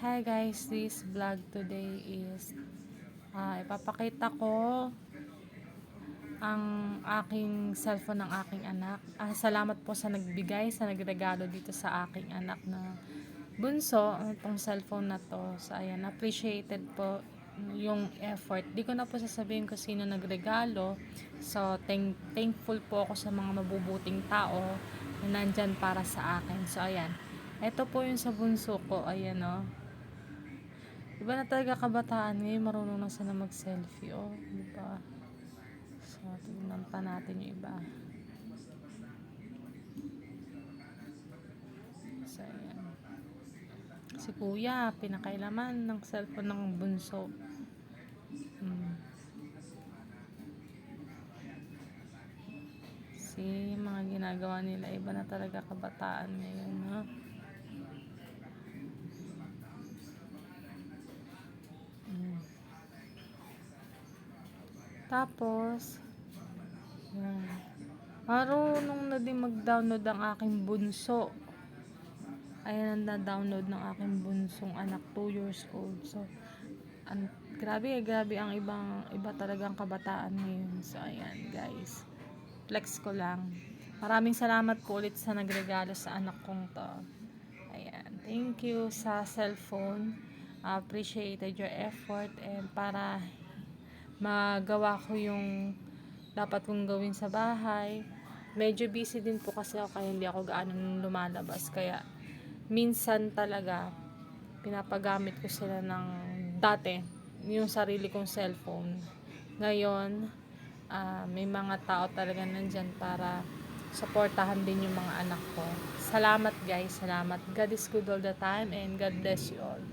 Hi guys, this vlog today is ipapakita ko ang aking cellphone ng aking anak. Salamat po sa nagbigay, sa nagregalo dito sa aking anak na bunso, itong cellphone na to. So ayan, appreciated po yung effort. Di ko na po sasabihin ko sino nagregalo. So thankful po ako sa mga mabubuting tao na nandyan para sa akin. So ayan, ito po yung sa bunso ko. Ayan o. Iba na talaga kabataan ngayon, marunong na sila mag-selfie, oh, diba? So, tignan pa natin yung iba. So, ayan. Si kuya, pinakailaman ng cellphone ng bunso. Mga ginagawa nila, iba na talaga kabataan ngayon, ha? Tapos, yan. Marunong na din mag-download ang aking bunso. Ayan ang na-download ng aking bunsong anak, 2 years old. So, grabe ang iba talagang kabataan ngayon. So, ayan guys. Flex ko lang. Maraming salamat po ulit sa nagregalo sa anak kong to. Ayan. Thank you sa cellphone. Appreciated your effort and para magawa ko yung dapat kong gawin sa bahay. Medyo busy din po kasi ako kaya hindi ako gaano lumalabas. Kaya minsan talaga pinapagamit ko sila ng dati yung sarili kong cellphone. Ngayon may mga tao talaga nandyan para supportahan din yung mga anak ko. Salamat guys, salamat. God is good all the time and God bless you all.